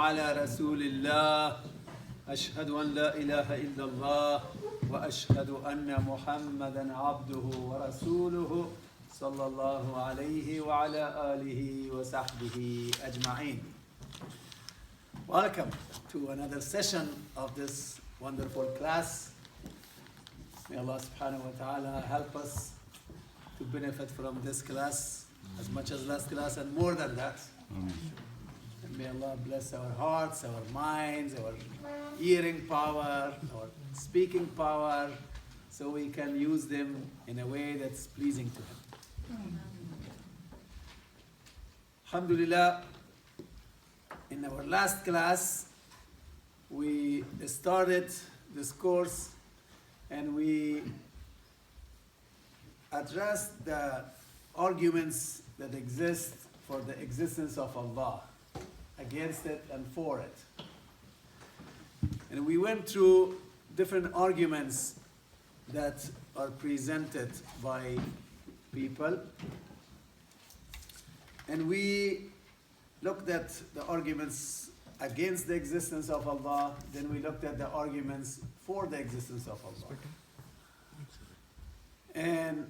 على رسول الله أشهد أن لا إله إلا الله وأشهد أن محمدا عبده ورسوله صلى الله عليه وعلى آله وصحبه أجمعين. Welcome to another session of this wonderful class. May Allah subhanahu wa ta'ala help us to benefit from this class as much as last class and more than that. And may Allah bless our hearts, our minds, our hearing power, our speaking power, so we can use them in a way that's pleasing to Him. Alhamdulillah, in our last class, we started this course and we addressed the arguments that exist for the existence of Allah, against it and for it. And we went through different arguments that are presented by people. And we looked at the arguments against the existence of Allah, then we looked at the arguments for the existence of Allah. And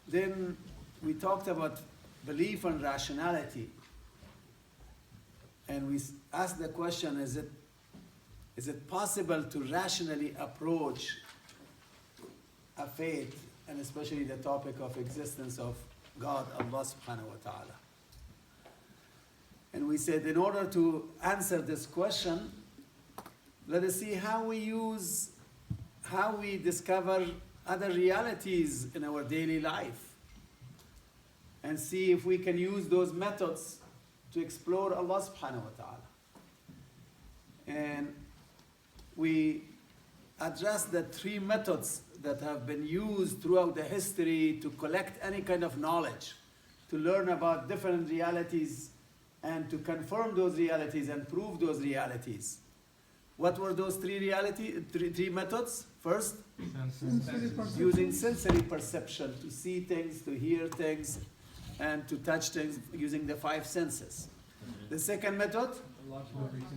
then we talked about belief and rationality. And we asked the question, is it possible to rationally approach a faith, and especially the topic of existence of God, Allah subhanahu wa ta'ala? And we said, in order to answer this question, let us see how we discover other realities in our daily life, and see if we can use those methods to explore Allah subhanahu wa ta'ala. And we addressed the three methods that have been used throughout the history to collect any kind of knowledge, to learn about different realities, and to confirm those realities and prove those realities. What were those three methods? First, using sensory perception to see things, to hear things, and to touch things using the five senses. The second method,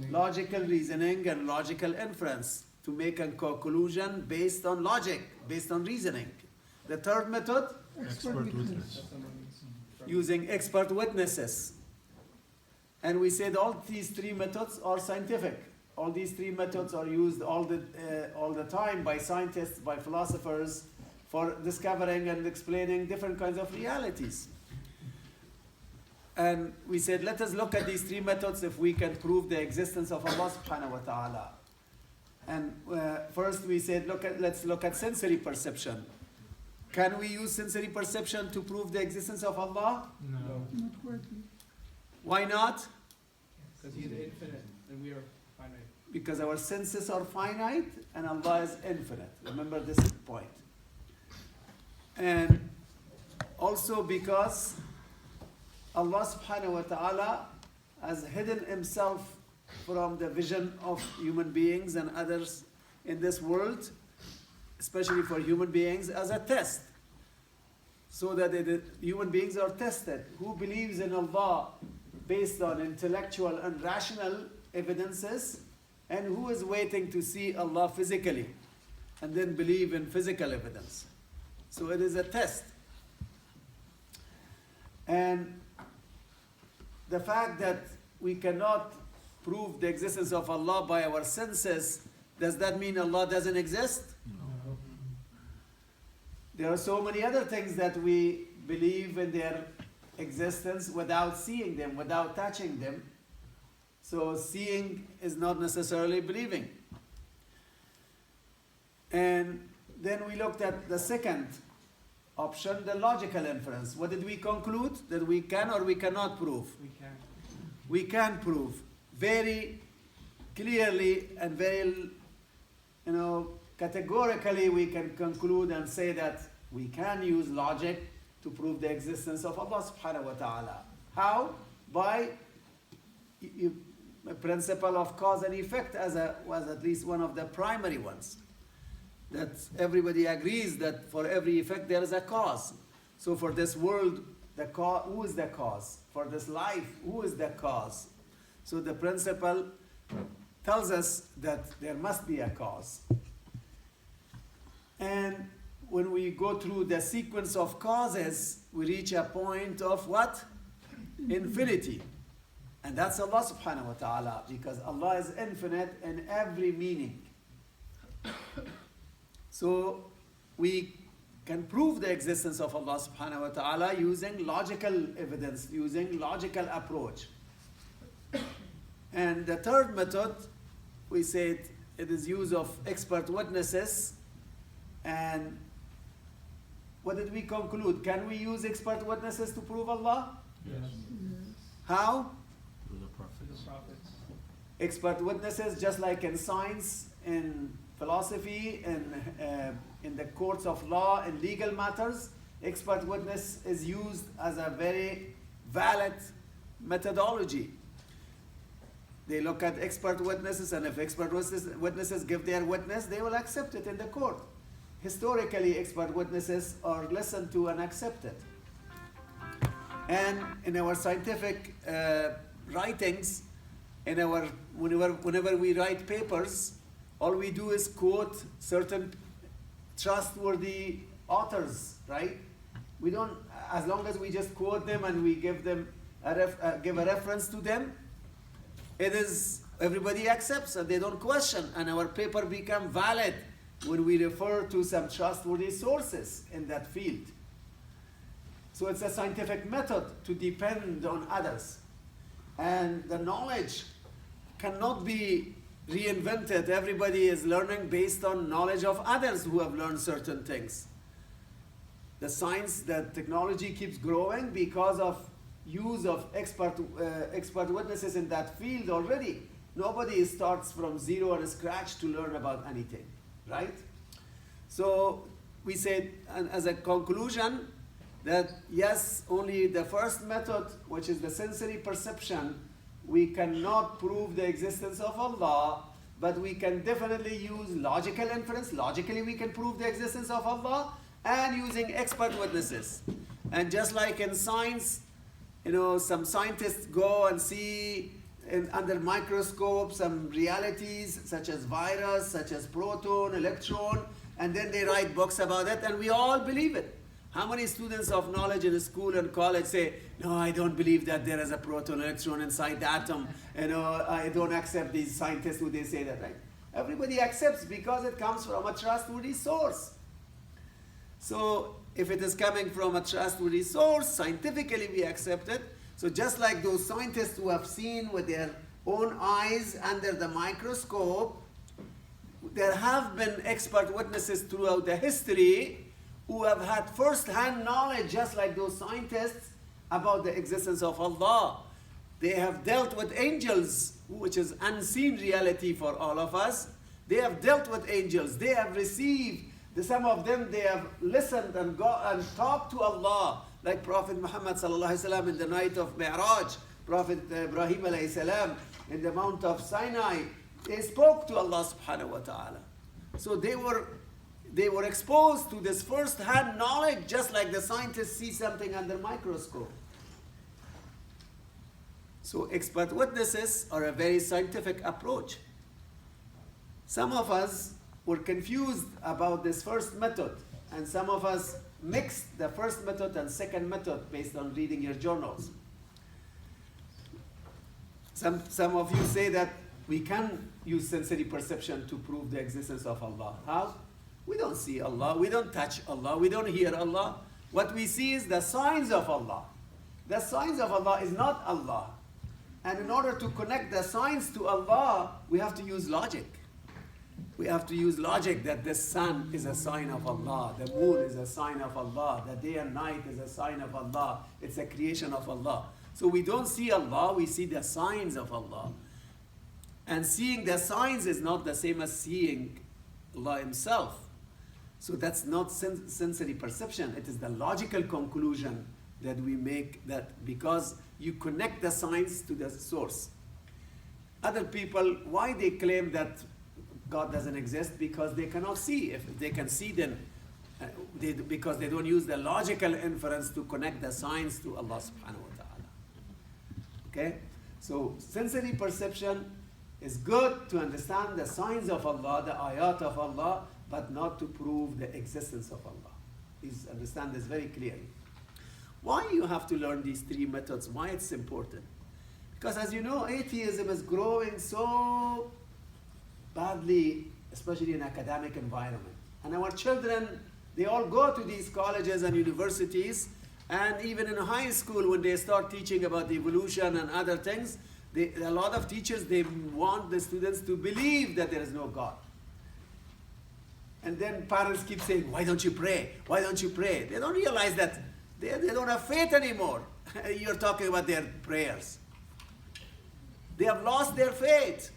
logical reasoning and logical inference, to make a conclusion based on logic, based on reasoning. The third method, expert witness, using expert witnesses. And we said all these three methods are scientific. All these three methods are used all the time by scientists, by philosophers, for discovering and explaining different kinds of realities. And we said, let us look at these three methods if we can prove the existence of Allah subhanahu wa ta'ala. And first we said, let's look at sensory perception. Can we use sensory perception to prove the existence of Allah? No. Not quite. Why not? Because He's infinite and we are finite. Because our senses are finite and Allah is infinite. Remember this point. And also because Allah subhanahu wa ta'ala has hidden Himself from the vision of human beings and others in this world, especially for human beings, as a test. So that human beings are tested. Who believes in Allah based on intellectual and rational evidences, and who is waiting to see Allah physically and then believe in physical evidence. So it is a test. And the fact that we cannot prove the existence of Allah by our senses, does that mean Allah doesn't exist? No. There are so many other things that we believe in their existence without seeing them, without touching them. So seeing is not necessarily believing. And then we looked at the second option, the logical inference. What did we conclude? That we can or we cannot prove? We can. We can prove very clearly and very, categorically we can conclude and say that we can use logic to prove the existence of Allah subhanahu wa ta'ala. How? By a principle of cause and effect was at least one of the primary ones. That everybody agrees that for every effect there is a cause. So for this world, who is the cause? For this life, who is the cause? So the principle tells us that there must be a cause. And when we go through the sequence of causes, we reach a point of what? Infinity. And that's Allah subhanahu wa ta'ala, because Allah is infinite in every meaning. So we can prove the existence of Allah subhanahu wa ta'ala using logical evidence, using logical approach. And the third method, we said it is use of expert witnesses. And what did we conclude? Can we use expert witnesses to prove Allah? Yes. How? Through the For the prophets. prophets. Expert witnesses, just like in science, in philosophy, in the courts of law, in legal matters, expert witness is used as a very valid methodology. They look at expert witnesses, and if expert witnesses give their witness, they will accept it in the court. Historically, expert witnesses are listened to and accepted. And in our scientific writings, whenever we write papers, all we do is quote certain trustworthy authors, right? We don't, as long as we just quote them and we give them give a reference to them, it is, everybody accepts and they don't question, and our paper become valid when we refer to some trustworthy sources in that field. So it's a scientific method to depend on others. And the knowledge cannot be reinvented. Everybody is learning based on knowledge of others who have learned certain things. The science, the technology keeps growing because of use of expert witnesses in that field already. Nobody starts from zero and scratch to learn about anything, right? So we said, and as a conclusion, that yes, only the first method, which is the sensory perception, we cannot prove the existence of Allah, but we can definitely use logical inference. Logically, we can prove the existence of Allah, and using expert witnesses. And just like in science, some scientists go and see under microscope some realities such as virus, such as proton, electron, and then they write books about it, and we all believe it. How many students of knowledge in school and college say, no, I don't believe that there is a proton, electron inside the atom. I don't accept these scientists who they say that, right? Everybody accepts because it comes from a trustworthy source. So if it is coming from a trustworthy source, scientifically we accept it. So just like those scientists who have seen with their own eyes under the microscope, there have been expert witnesses throughout the history who have had first-hand knowledge, just like those scientists, about the existence of Allah. They have dealt with angels, which is unseen reality for all of us. They have dealt with angels. They have received, some of them, they have listened and talked to Allah, like Prophet Muhammad sallallahu alaihi wasallam in the night of Mi'raj, Prophet Ibrahim alayhi salam in the Mount of Sinai. They spoke to Allah subhanahu wa ta'ala. So they were exposed to this first-hand knowledge, just like the scientists see something under microscope. So expert witnesses are a very scientific approach. Some of us were confused about this first method, and some of us mixed the first method and second method based on reading your journals. Some of you say that we can use sensory perception to prove the existence of Allah. How? We don't see Allah, we don't touch Allah, we don't hear Allah. What we see is the signs of Allah. The signs of Allah is not Allah. And in order to connect the signs to Allah, we have to use logic. We have to use logic that the sun is a sign of Allah, the moon is a sign of Allah, the day and night is a sign of Allah, it's a creation of Allah. So we don't see Allah, we see the signs of Allah. And seeing the signs is not the same as seeing Allah Himself. So that's not sensory perception, it is the logical conclusion that we make, that because you connect the signs to the source. Other people, why they claim that God doesn't exist? Because they cannot see. If they can see, then because they don't use the logical inference to connect the signs to Allah subhanahu wa ta'ala. Okay? So sensory perception is good to understand the signs of Allah, the ayat of Allah, but not to prove the existence of Allah. Please understand this very clearly. Why you have to learn these three methods? Why it's important? Because as you know, atheism is growing so badly, especially in academic environment. And our children, they all go to these colleges and universities, and even in high school when they start teaching about evolution and other things, a lot of teachers, they want the students to believe that there is no God. And then parents keep saying, why don't you pray? Why don't you pray? They don't realize that they don't have faith anymore. You're talking about their prayers. They have lost their faith.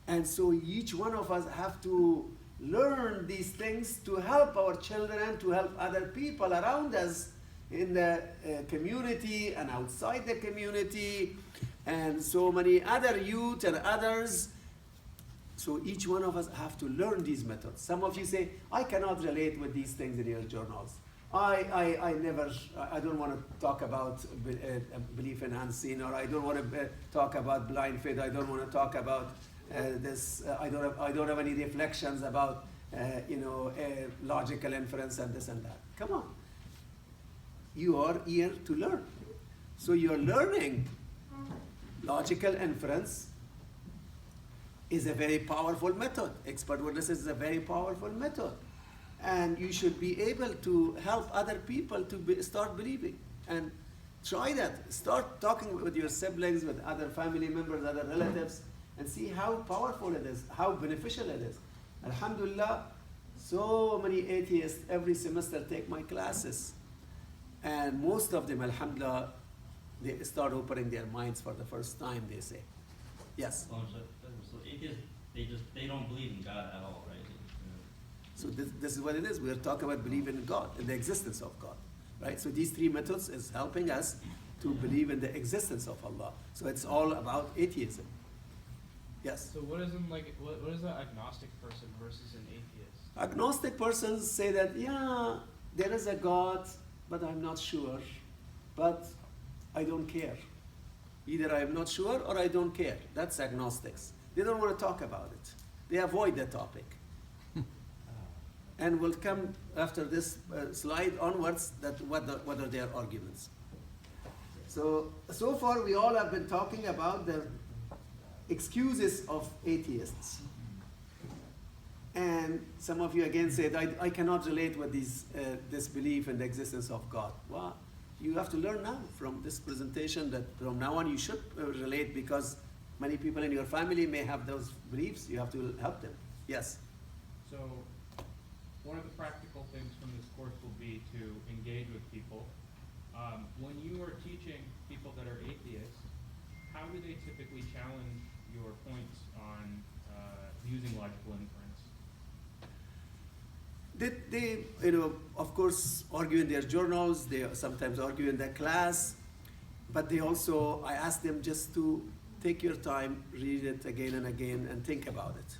And so each one of us have to learn these things to help our children, to help other people around us in the community and outside the community, and so many other youth and others. So each one of us have to learn these methods. Some of you say, I cannot relate with these things in your journals. I don't want to talk about belief in unseen, or I don't want to talk about blind faith. I don't want to talk about this. I don't have any reflections about logical inference and this and that. Come on, you are here to learn. So you're learning logical inference is a very powerful method. Expert witnesses is a very powerful method. And you should be able to help other people to start believing. And try that. Start talking with your siblings, with other family members, other relatives, and see how powerful it is, how beneficial it is. Alhamdulillah, so many atheists every semester take my classes. And most of them, alhamdulillah, they start opening their minds for the first time, they say. Yes? So atheists, they don't believe in God at all, right? So this is what it is. We are talking about believing in God, in the existence of God, right? So these three methods is helping us to believe in the existence of Allah. So it's all about atheism. Yes? So what is an agnostic person versus an atheist? Agnostic persons say that, yeah, there is a God, but I'm not sure, but I don't care. Either I am not sure or I don't care. That's agnostics. They don't want to talk about it. They avoid the topic. And we'll come after this slide onwards that what are their arguments. So far we all have been talking about the excuses of atheists. And some of you again said, I cannot relate with this belief in the existence of God. Well, you have to learn now from this presentation that from now on you should relate, because many people in your family may have those beliefs. You have to help them. Yes? So one of the practical things from this course will be to engage with people. When you are teaching people that are atheists, how do they typically challenge your points on using logical inference? They of course, argue in their journals. They sometimes argue in their class, but they also, I ask them just to take your time, read it again and again, and think about it.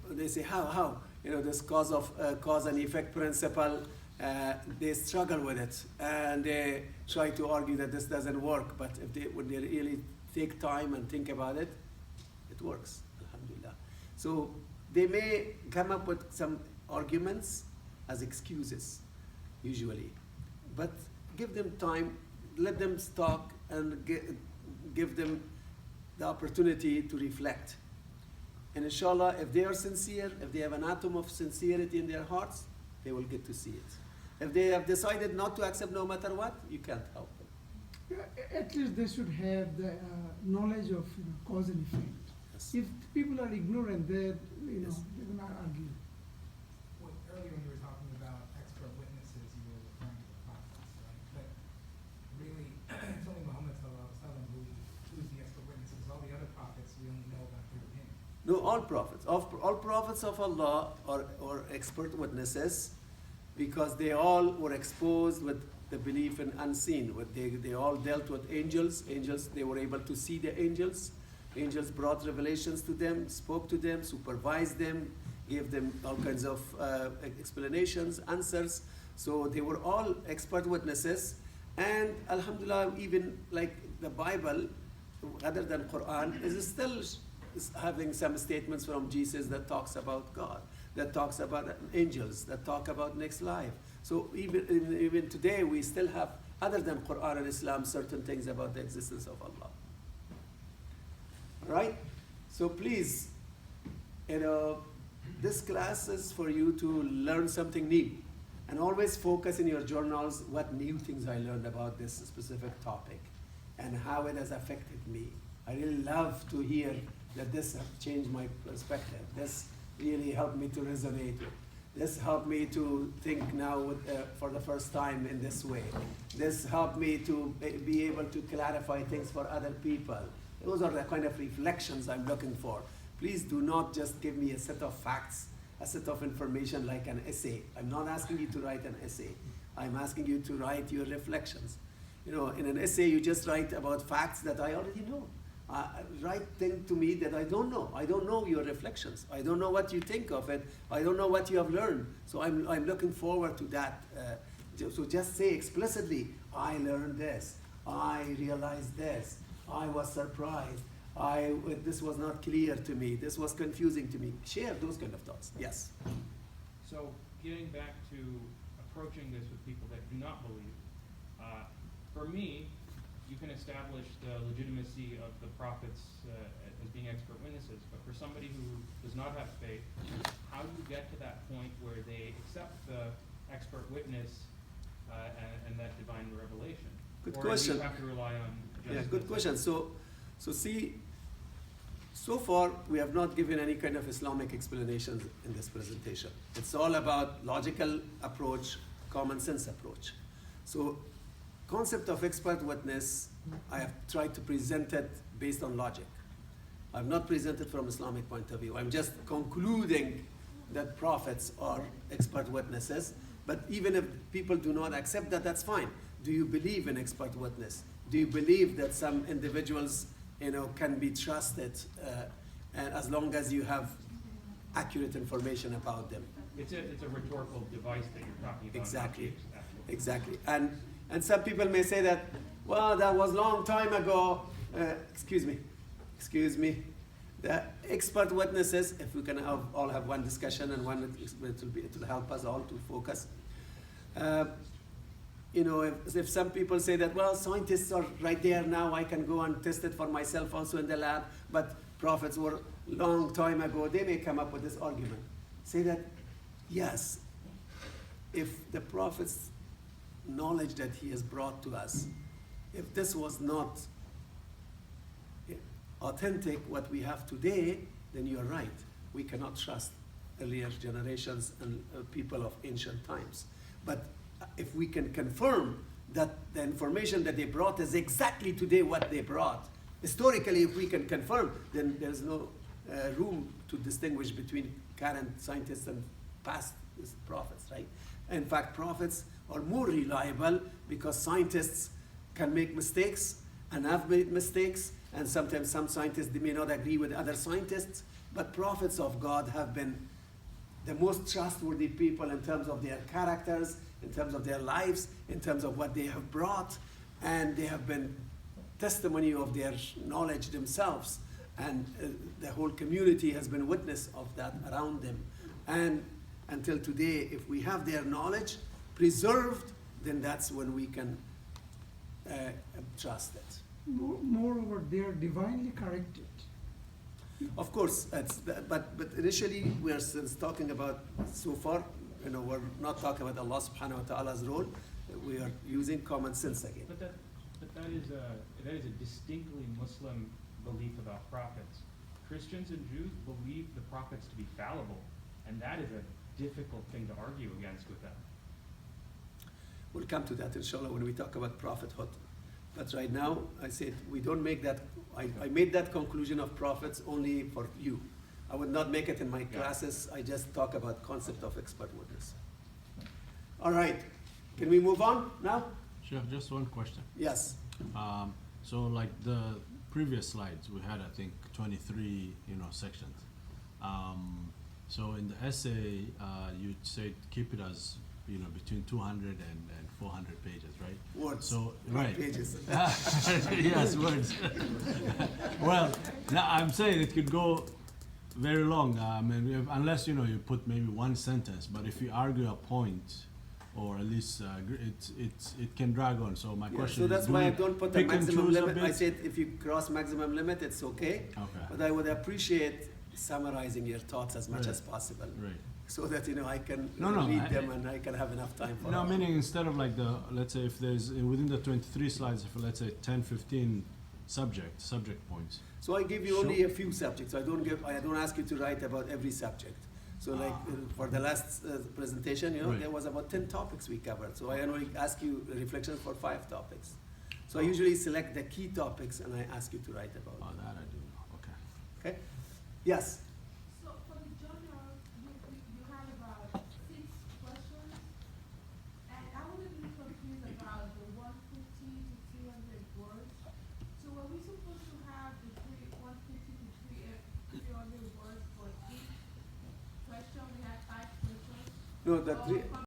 They say, how? This cause and effect principle, they struggle with it, and they try to argue that this doesn't work. But when they really take time and think about it, it works, alhamdulillah. So they may come up with some arguments as excuses, usually. But give them time, let them talk, and give them the opportunity to reflect. And inshallah, if they are sincere, if they have an atom of sincerity in their hearts, they will get to see it. If they have decided not to accept no matter what, you can't help them. Yeah, at least they should have the knowledge of cause and effect. Yes. If people are ignorant, they're Yes. they're gonna argue. Well, earlier when you were talking about expert witnesses, you were referring to the prophets, right? But really, it's only Muhammad sallallahu alaihi wasallam who's the expert witnesses. All the other prophets, we only know about through him. No, all prophets. All prophets of Allah are expert witnesses, because they all were exposed with the belief in unseen. They all dealt with angels. Angels, they were able to see the angels. Angels brought revelations to them, spoke to them, supervised them, gave them all kinds of explanations, answers. So they were all expert witnesses. And alhamdulillah, even like the Bible, other than Quran, is still having some statements from Jesus that talks about God, that talks about angels, that talk about next life. So even today, we still have, other than Quran and Islam, certain things about the existence of Allah. All right? So please, this class is for you to learn something new. And always focus in your journals what new things I learned about this specific topic and how it has affected me. I really love to hear that this has changed my perspective. This really helped me to resonate. This helped me to think now for the first time in this way. This helped me to be able to clarify things for other people. Those are the kind of reflections I'm looking for. Please do not just give me a set of facts, a set of information like an essay. I'm not asking you to write an essay. I'm asking you to write your reflections. In an essay, you just write about facts that I already know. Write things to me that I don't know. I don't know your reflections. I don't know what you think of it. I don't know what you have learned. So I'm looking forward to that. So just say explicitly, I learned this. I realized this. I was surprised. This was not clear to me. This was confusing to me. Share those kind of thoughts. Yes. So getting back to approaching this with people that do not believe, for me, you can establish the legitimacy of the prophets as being expert witnesses. But for somebody who does not have faith, how do you get to that point where they accept the expert witness and that divine revelation? Good or question. do you have to rely on just Yeah, good question. So see, so far we have not given any kind of Islamic explanations in this presentation. It's all about logical approach, common sense approach. So concept of expert witness, I have tried to present it based on logic. I've not presented from Islamic point of view. I'm just concluding that prophets are expert witnesses. But even if people do not accept that, that's fine. Do you believe in expert witness? Do you believe that some individuals, can be trusted, and as long as you have accurate information about them? It's a rhetorical device that you're talking about. Exactly. Not the Exactly. And some people may say that, well, that was long time ago. Excuse me. The expert witnesses, if we can all have one discussion and it will help us all to focus. If some people say that, well, scientists are right there now, I can go and test it for myself also in the lab, but prophets were long time ago, they may come up with this argument. Say that, yes, if the prophet's knowledge that he has brought to us, if this was not authentic, what we have today, then you're right. We cannot trust earlier generations and people of ancient times. But if we can confirm that the information that they brought is exactly today what they brought, historically, if we can confirm, then there's no room to distinguish between current scientists and past prophets, right? In fact, prophets are more reliable because scientists can make mistakes and have made mistakes, and sometimes some scientists, they may not agree with other scientists, but prophets of God have been the most trustworthy people in terms of their characters, in terms of their lives, in terms of what they have brought, and they have been testimony of their knowledge themselves, and the whole community has been witness of that around them. And until today, if we have their knowledge preserved, then that's when we can trust it. Moreover, they are divinely corrected. Of course, but initially we are still talking about, so far, we're not talking about Allah subhanahu wa ta'ala's role. We are using common sense again. But that is a distinctly Muslim belief about prophets. Christians and Jews believe the prophets to be fallible, and that is a difficult thing to argue against with them. We'll come to that, inshallah, when we talk about prophethood. But right now, I said we don't make that. I made that conclusion of prophets only for you. I would not make it in my classes. I just talk about concept of expert witness. All right, can we move on now? Sure, just one question. Yes. So like the previous slides, we had, I think, 23, sections. So in the essay, you said keep it as you know, between 200 and 400 pages, right? Words, So, not right. pages. Yes, words. Well, now I'm saying it could go very long. Unless, you know, you put maybe one sentence, but if you argue a point, or at least it can drag on. So my Yeah, question so is, that's do why we I don't put a pick and maximum choose a limit. I bit? said if you cross maximum limit, it's okay. Okay. But I would appreciate summarizing your thoughts as much Right. as possible. Right. So that, you know, I can No, no, read I- them and I can have enough time for No, all. meaning instead of like let's say if there's within the 23 slides, if let's say 10, 15 subject points. So I give you only a few subjects. I don't ask you to write about every subject. So like for the last presentation, you know, Right. there was about 10 topics we covered. So I only ask you reflections for 5 topics. So I usually select the key topics and I ask you to write about Oh, them. that I do know. Okay. Okay? Yes. So for the journal, you had about 6 questions, and I was a little confused about the 150 to 300 words. So were we supposed to have the 150 to 300 words for each question? We had 5 questions. No, the Or three,